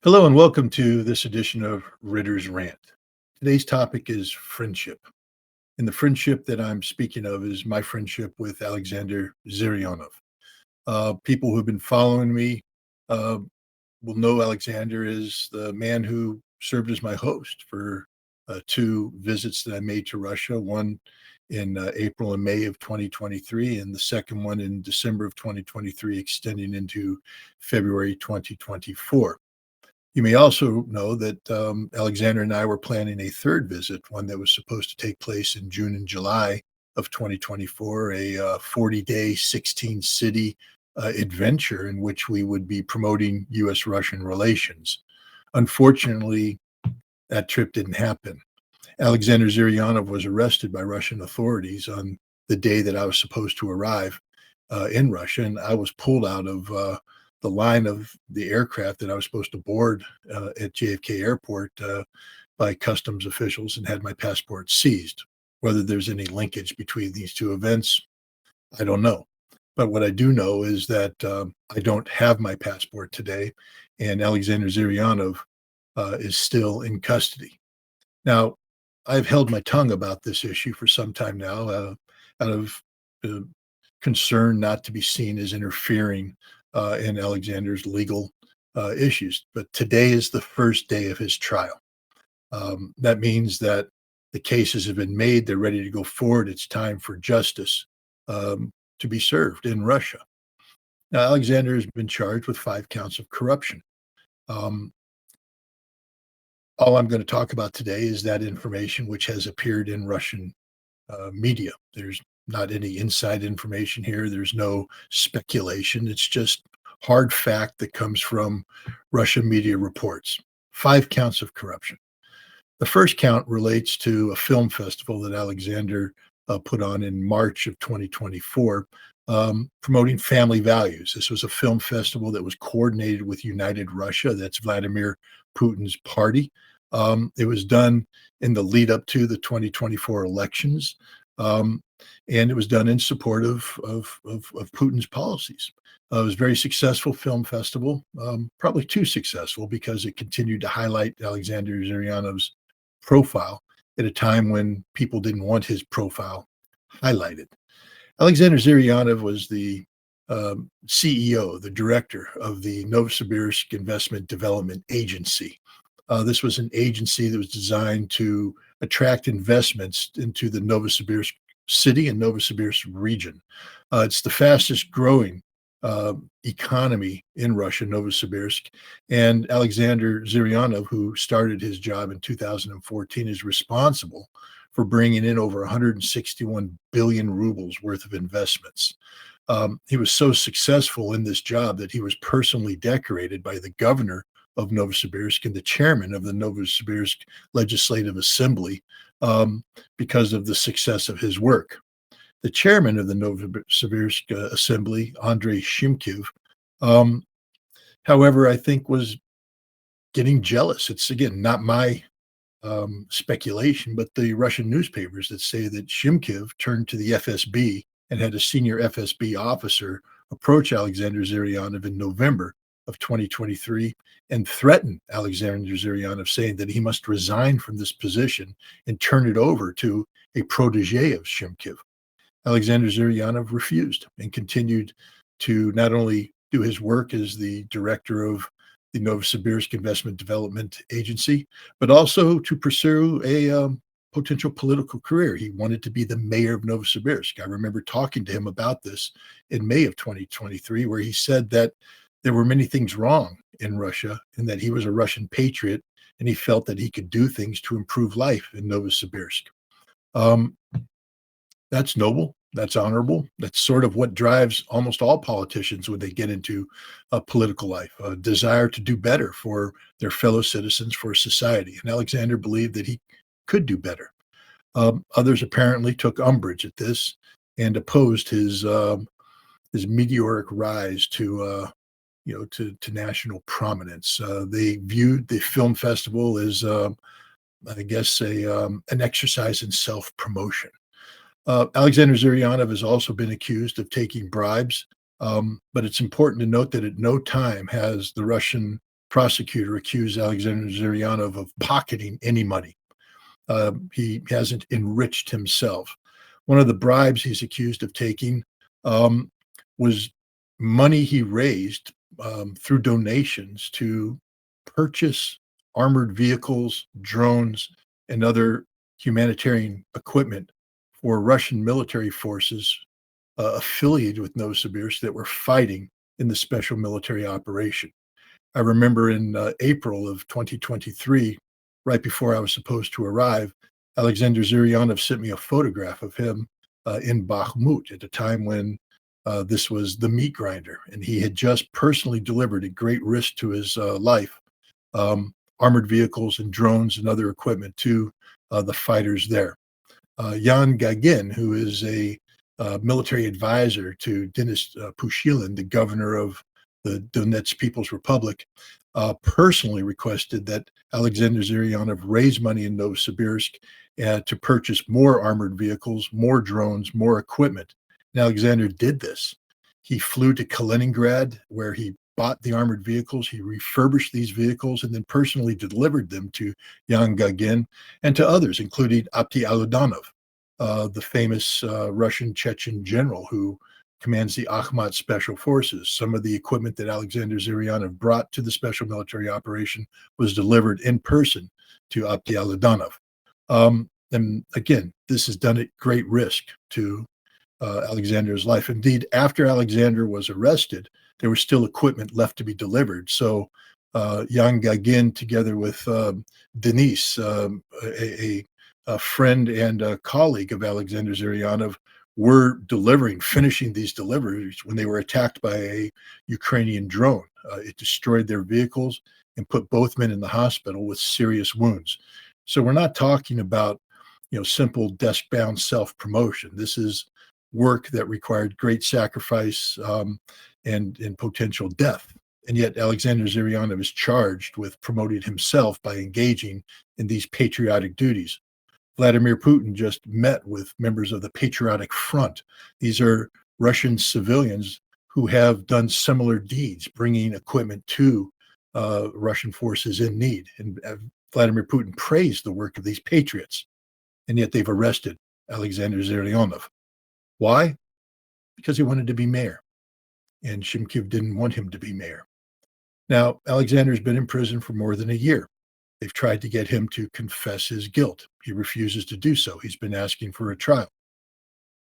Hello and welcome to this edition of Ritter's Rant. Today's topic is friendship. And the friendship that I'm speaking of is my friendship with Alexander Zyryanov. People who've been following me uh, will know Alexander is the man who served as my host for two visits that I made to Russia, one in April and May of 2023, and the second one in December of 2023, extending into February 2024. You may also know that Alexander and I were planning a third visit, one that was supposed to take place in June and July of 2024, a 40-day, 16-city adventure in which we would be promoting U.S.-Russian relations. Unfortunately, that trip didn't happen. Alexander Zyryanov was arrested by Russian authorities on the day that I was supposed to arrive in Russia, and I was pulled out of the line of the aircraft that I was supposed to board at JFK Airport by customs officials and had my passport seized. Whether there's any linkage between these two events, I don't know. But what I do know is that I don't have my passport today, and Alexander Zyryanov is still in custody. Now, I've held my tongue about this issue for some time now, out of uh, concern not to be seen as interfering in Alexander's legal issues. But today is the first day of his trial. That means that the cases have been made, they're ready to go forward. It's time for justice to be served in Russia. Now, Alexander has been charged with 5 counts of corruption. Um, all I'm going to talk about today is that information which has appeared in Russian media. There's not any inside information here. There's no speculation. It's just hard fact that comes from Russian media reports. 5 counts of corruption. The first count relates to a film festival that Alexander put on in March of 2024, promoting family values. This was a film festival that was coordinated with United Russia. That's Vladimir Putin's party. It was done in the lead up to the 2024 elections, and it was done in support of Putin's policies. It was a very successful film festival, probably too successful because it continued to highlight Alexander Zyryanov's profile at a time when people didn't want his profile highlighted. Alexander Zyryanov was the CEO, the director of the Novosibirsk Investment Development Agency. This was an agency that was designed to attract investments into the Novosibirsk city and Novosibirsk region. It's the fastest growing economy in Russia, Novosibirsk. And Alexander Zyryanov, who started his job in 2014, is responsible for bringing in over 161 billion rubles worth of investments. He was so successful in this job that he was personally decorated by the governor of Novosibirsk and the chairman of the Novosibirsk Legislative Assembly because of the success of his work. The chairman of the Novosibirsk Assembly, Andrei Shimkiv, however, I think was getting jealous. It's, again, not my speculation, but the Russian newspapers that say that Shimkiv turned to the FSB and had a senior FSB officer approach Alexander Zyryanov in November of 2023 and threatened Alexander Zyryanov, saying that he must resign from this position and turn it over to a protege of Shimkiv. Alexander Zyryanov refused and continued to not only do his work as the director of the Novosibirsk Investment Development Agency, but also to pursue a potential political career. He wanted to be the mayor of Novosibirsk. I remember talking to him about this in May of 2023, where he said that there were many things wrong in Russia and that he was a Russian patriot and he felt that he could do things to improve life in Novosibirsk. That's noble. That's honorable. That's sort of what drives almost all politicians when they get into political life, a desire to do better for their fellow citizens, for society. And Alexander believed that he could do better. Others apparently took umbrage at this and opposed his meteoric rise to to national prominence. They viewed the film festival as, I guess, an exercise in self-promotion. Alexander Zyryanov has also been accused of taking bribes, but it's important to note that at no time has the Russian prosecutor accused Alexander Zyryanov of pocketing any money. He hasn't enriched himself. One of the bribes he's accused of taking um, was money he raised through donations to purchase armored vehicles, drones, and other humanitarian equipment for Russian military forces affiliated with Novosibirsk that were fighting in the special military operation. I remember in April of 2023, right before I was supposed to arrive, Alexander Zyryanov sent me a photograph of him in Bakhmut at a time when this was the meat grinder, and he had just personally delivered at great risk to his life armored vehicles and drones and other equipment to the fighters there. Yan Gagin, who is a military advisor to Denis Pushilin, the governor of the Donetsk People's Republic, personally requested that Alexander Zyryanov raise money in Novosibirsk to purchase more armored vehicles, more drones, more equipment. And Alexander did this. He flew to Kaliningrad, where he bought the armored vehicles. He refurbished these vehicles and then personally delivered them to Yan Gagin and to others, including Abdi Aludanov, the famous Russian Chechen general who commands the Akhmat Special Forces. Some of the equipment that Alexander Zyryanov brought to the special military operation was delivered in person to Abdi Aludanov. And again, this is done at great risk to Alexander's life. Indeed, after Alexander was arrested, there was still equipment left to be delivered. So Yan Gagin, together with Denise, a friend and a colleague of Alexander Zyryanov, were finishing these deliveries when they were attacked by a Ukrainian drone. It destroyed their vehicles and put both men in the hospital with serious wounds. So we're not talking about, simple desk-bound self-promotion. This is work that required great sacrifice and potential death. And yet Alexander Zyryanov is charged with promoting himself by engaging in these patriotic duties. Vladimir Putin just met with members of the Patriotic Front. These are Russian civilians who have done similar deeds, bringing equipment to Russian forces in need. And Vladimir Putin praised the work of these patriots, and yet they've arrested Alexander Zyryanov. Why? Because he wanted to be mayor, and Shimkiv didn't want him to be mayor. Now, Alexander's been in prison for more than a year. They've tried to get him to confess his guilt. He refuses to do so. He's been asking for a trial.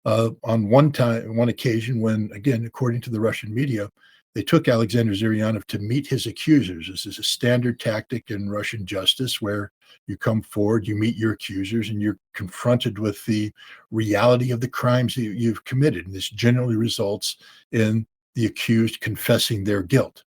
On one occasion, when, again, according to the Russian media, they took Alexander Zyryanov to meet his accusers. This is a standard tactic in Russian justice where you come forward, you meet your accusers, and you're confronted with the reality of the crimes that you've committed. And this generally results in the accused confessing their guilt.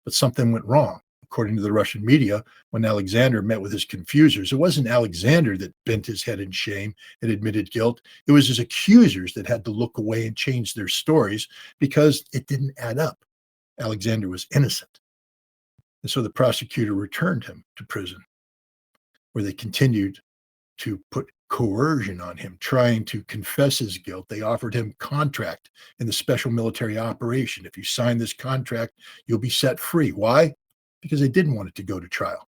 But something went wrong. According to the Russian media, when Alexander met with his confusers, it wasn't Alexander that bent his head in shame and admitted guilt. It was his accusers that had to look away and change their stories because it didn't add up. Alexander was innocent. And so the prosecutor returned him to prison, where they continued to put coercion on him, trying to confess his guilt. They offered him contract in the special military operation. If you sign this contract, you'll be set free. Why? Because they didn't want it to go to trial.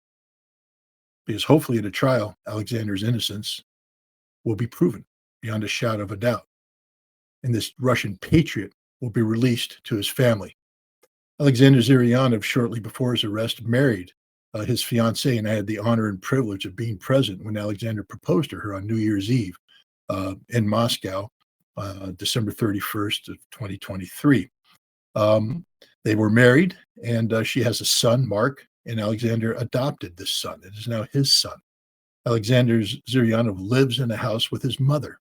Because hopefully at a trial, Alexander's innocence will be proven beyond a shadow of a doubt. And this Russian patriot will be released to his family. Alexander Zyryanov, shortly before his arrest, married his fiancée, and I had the honor and privilege of being present when Alexander proposed to her on New Year's Eve in Moscow, December 31st of 2023. They were married, and she has a son, Mark, and Alexander adopted this son. It is now his son. Alexander Zyryanov lives in a house with his mother.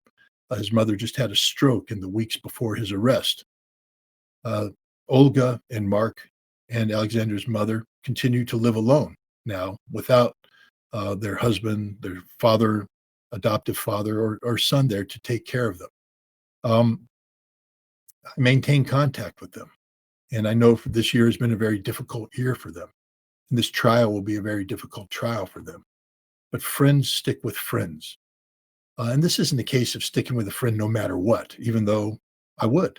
His mother just had a stroke in the weeks before his arrest. Olga and Mark and Alexander's mother continue to live alone now without their husband, their father, adoptive father, or son there to take care of them. I maintain contact with them. And I know this year has been a very difficult year for them. And this trial will be a very difficult trial for them. But friends stick with friends. And this isn't a case of sticking with a friend no matter what, even though I would.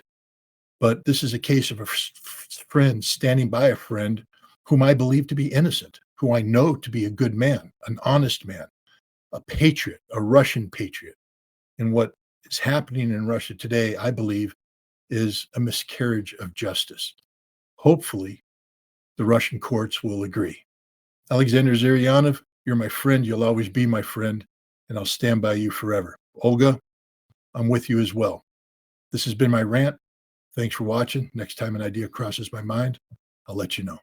But this is a case of a friend standing by a friend whom I believe to be innocent, who I know to be a good man, an honest man, a patriot, a Russian patriot. And what is happening in Russia today, I believe, is a miscarriage of justice. Hopefully, the Russian courts will agree. Alexander Zyryanov, you're my friend. You'll always be my friend, and I'll stand by you forever. Olga, I'm with you as well. This has been my rant. Thanks for watching. Next time an idea crosses my mind, I'll let you know.